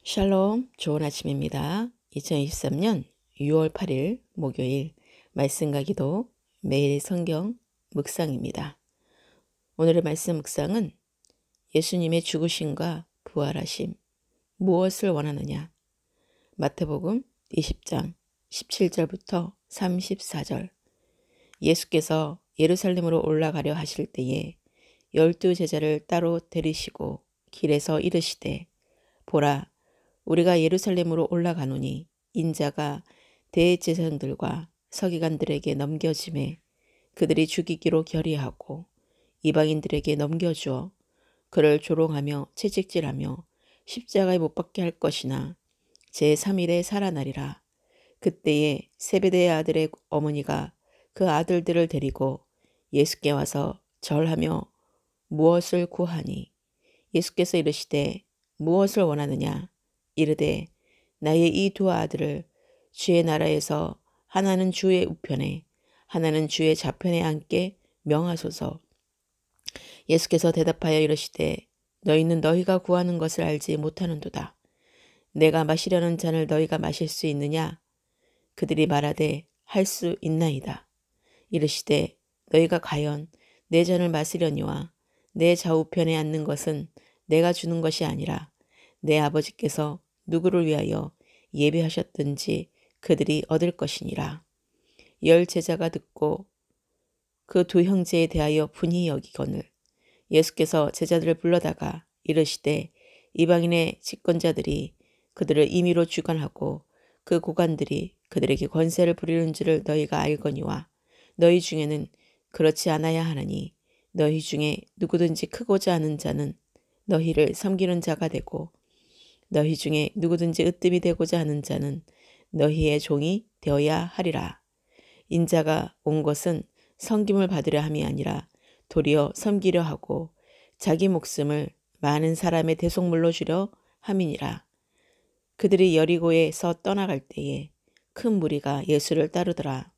샬롬, 좋은 아침입니다. 2023년 6월 8일 목요일 말씀과 기도 매일 성경 묵상입니다. 오늘의 말씀 묵상은 예수님의 죽으심과 부활하심, 무엇을 원하느냐? 마태복음 20장 17절부터 34절. 예수께서 예루살렘으로 올라가려 하실 때에 12 제자를 따로 데리시고 길에서 이르시되, 보라, 우리가 예루살렘으로 올라가노니 인자가 대제사장들과 서기관들에게 넘겨짐에 그들이 죽이기로 결의하고 이방인들에게 넘겨주어 그를 조롱하며 채찍질하며 십자가에 못 박게 할 것이나 제3일에 살아나리라. 그때에 세베대의 아들의 어머니가 그 아들들을 데리고 예수께 와서 절하며 무엇을 구하니, 예수께서 이르시되 무엇을 원하느냐? 이르되 나의 이 두 아들을 주의 나라에서 하나는 주의 우편에 하나는 주의 좌편에 앉게 명하소서. 예수께서 대답하여 이르시되 너희는 너희가 구하는 것을 알지 못하는도다. 내가 마시려는 잔을 너희가 마실 수 있느냐? 그들이 말하되 할 수 있나이다. 이르시되 너희가 과연 내 잔을 마시려니와 내 좌우편에 앉는 것은 내가 주는 것이 아니라 내 아버지께서 누구를 위하여 예비하셨든지 그들이 얻을 것이니라. 10 제자가 듣고 그 두 형제에 대하여 분이 여기거늘 예수께서 제자들을 불러다가 이르시되 이방인의 집권자들이 그들을 임의로 주관하고 그 고관들이 그들에게 권세를 부리는 줄을 너희가 알거니와 너희 중에는 그렇지 않아야 하나니 너희 중에 누구든지 크고자 하는 자는 너희를 섬기는 자가 되고 너희 중에 누구든지 으뜸이 되고자 하는 자는 너희의 종이 되어야 하리라. 인자가 온 것은 섬김을 받으려 함이 아니라 도리어 섬기려 하고 자기 목숨을 많은 사람의 대속물로 주려 함이니라. 그들이 여리고에서 떠나갈 때에 큰 무리가 예수를 따르더라.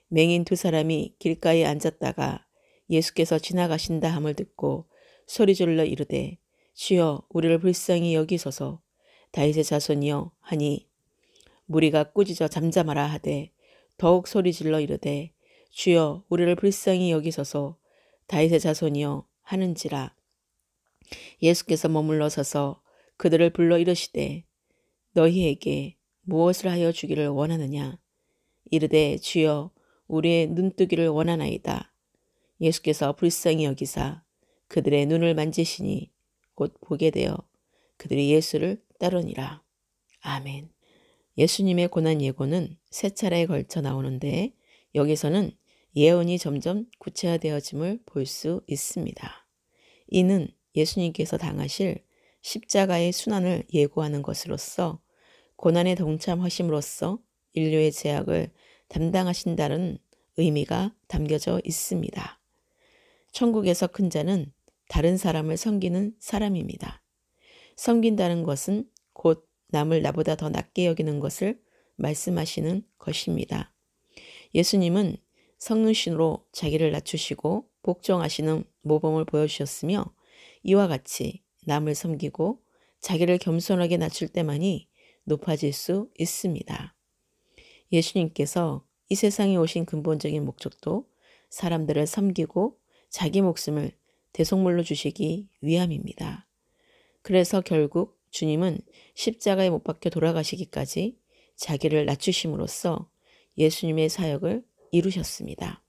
맹인 2 사람이 길가에 앉았다가 예수께서 지나가신다 함을 듣고 소리질러 이르되 주여 우리를 불쌍히 여기소서. 다윗의 자손이여 하니 무리가 꾸짖어 잠잠하라 하되 더욱 소리질러 이르되 주여 우리를 불쌍히 여기소서. 다윗의 자손이여 하는지라. 예수께서 머물러 서서 그들을 불러 이르시되 너희에게 무엇을 하여 주기를 원하느냐? 이르되 주여 우리의 눈뜨기를 원하나이다. 예수께서 불쌍히 여기사 그들의 눈을 만지시니 곧 보게 되어 그들이 예수를 따르니라. 아멘. 예수님의 고난 예고는 3차례에 걸쳐 나오는데 여기서는 예언이 점점 구체화되어짐을 볼 수 있습니다. 이는 예수님께서 당하실 십자가의 순환을 예고하는 것으로서 고난에 동참하심으로써 인류의 죄악을 담당하신다는 의미가 담겨져 있습니다. 천국에서 큰 자는 다른 사람을 섬기는 사람입니다. 섬긴다는 것은 곧 남을 나보다 더 낮게 여기는 것을 말씀하시는 것입니다. 예수님은 성육신으로 자기를 낮추시고 복종하시는 모범을 보여주셨으며 이와 같이 남을 섬기고 자기를 겸손하게 낮출 때만이 높아질 수 있습니다. 예수님께서 이 세상에 오신 근본적인 목적도 사람들을 섬기고 자기 목숨을 대속물로 주시기 위함입니다. 그래서 결국 주님은 십자가에 못 박혀 돌아가시기까지 자기를 낮추심으로써 예수님의 사역을 이루셨습니다.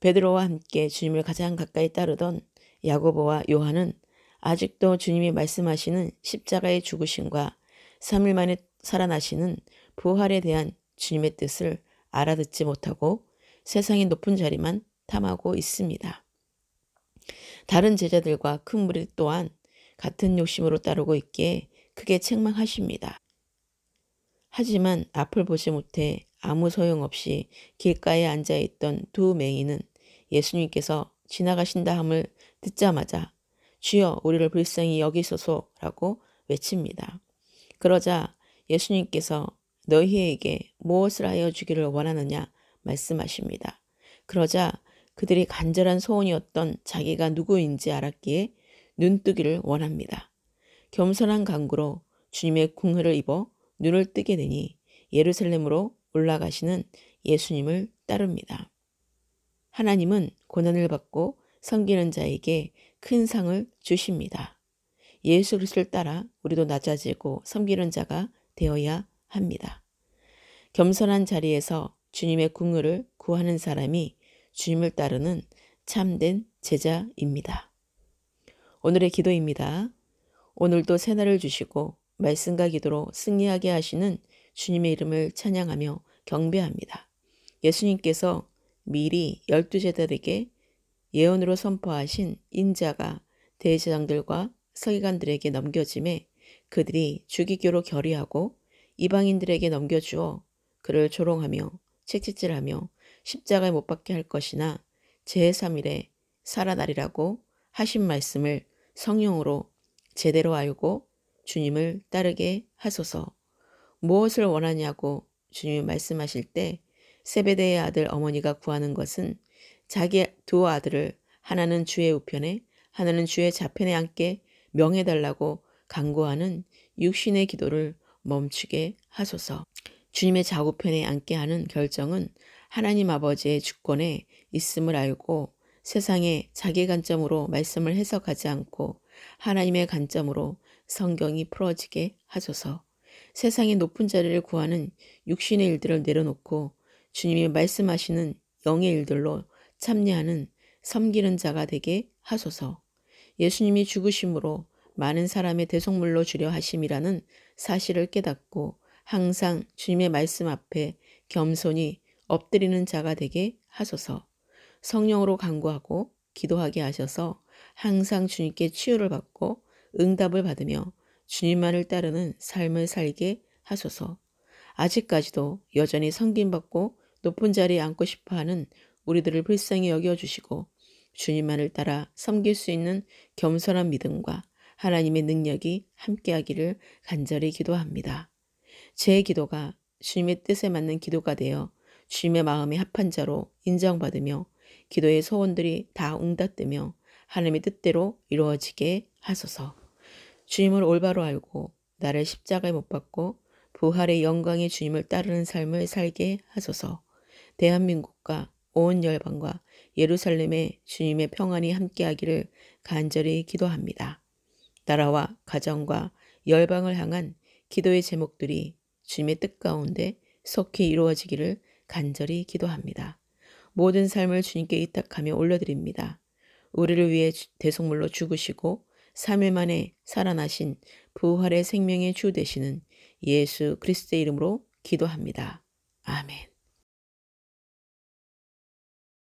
베드로와 함께 주님을 가장 가까이 따르던 야고보와 요한은 아직도 주님이 말씀하시는 십자가의 죽으심과 3일 만에 살아나시는 부활에 대한 주님의 뜻을 알아듣지 못하고 세상의 높은 자리만 탐하고 있습니다. 다른 제자들과 큰 무리 또한 같은 욕심으로 따르고 있기에 크게 책망하십니다. 하지만 앞을 보지 못해 아무 소용없이 길가에 앉아있던 2 맹인은 예수님께서 지나가신다 함을 듣자마자 주여 우리를 불쌍히 여기소서라고 외칩니다. 그러자 예수님께서 너희에게 무엇을 하여 주기를 원하느냐 말씀하십니다. 그러자 그들이 간절한 소원이었던 자기가 누구인지 알았기에 눈뜨기를 원합니다. 겸손한 강구로 주님의 궁을 입어 눈을 뜨게 되니 예루살렘으로 올라가시는 예수님을 따릅니다. 하나님은 고난을 받고 섬기는 자에게 큰 상을 주십니다. 예수 그리스도를 따라 우리도 낮아지고 섬기는 자가 되어야 합니다. 겸손한 자리에서 주님의 궁을 구하는 사람이 주님을 따르는 참된 제자입니다. 오늘의 기도입니다. 오늘도 새날을 주시고 말씀과 기도로 승리하게 하시는 주님의 이름을 찬양하며 경배합니다. 예수님께서 미리 12제자들에게 예언으로 선포하신 인자가 대제사장들과 서기관들에게 넘겨짐에 그들이 죽이기로 결의하고 이방인들에게 넘겨주어 그를 조롱하며 채찍질하며 십자가에 못 박게 할 것이나 제3일에 살아나리라고 하신 말씀을 성령으로 제대로 알고 주님을 따르게 하소서. 무엇을 원하냐고 주님이 말씀하실 때 세베대의 아들 어머니가 구하는 것은 자기 두 아들을 하나는 주의 우편에 하나는 주의 좌편에 앉게 명해달라고 간구하는 육신의 기도를 멈추게 하소서. 주님의 좌우편에 앉게 하는 결정은 하나님 아버지의 주권에 있음을 알고 세상의 자기 관점으로 말씀을 해석하지 않고 하나님의 관점으로 성경이 풀어지게 하소서. 세상의 높은 자리를 구하는 육신의 일들을 내려놓고 주님이 말씀하시는 영의 일들로 참여하는 섬기는 자가 되게 하소서. 예수님이 죽으심으로 많은 사람의 대속물로 주려 하심이라는 사실을 깨닫고 항상 주님의 말씀 앞에 겸손히 엎드리는 자가 되게 하소서. 성령으로 간구하고 기도하게 하셔서 항상 주님께 치유를 받고 응답을 받으며 주님만을 따르는 삶을 살게 하소서. 아직까지도 여전히 섬김받고 높은 자리에 앉고 싶어하는 우리들을 불쌍히 여겨주시고 주님만을 따라 섬길 수 있는 겸손한 믿음과 하나님의 능력이 함께하기를 간절히 기도합니다. 제 기도가 주님의 뜻에 맞는 기도가 되어 주님의 마음에 합한 자로 인정받으며 기도의 소원들이 다 응답되며 하나님의 뜻대로 이루어지게 하소서. 주님을 올바로 알고 나를 십자가에 못 박고 부활의 영광의 주님을 따르는 삶을 살게 하소서. 대한민국과 온 열방과 예루살렘에 주님의 평안이 함께하기를 간절히 기도합니다. 나라와 가정과 열방을 향한 기도의 제목들이 주님의 뜻 가운데 속히 이루어지기를 간절히 기도합니다. 모든 삶을 주님께 의탁하며 올려드립니다. 우리를 위해 대속물로 죽으시고 3일 만에 살아나신 부활의 생명의 주 되시는 예수 그리스도의 이름으로 기도합니다. 아멘.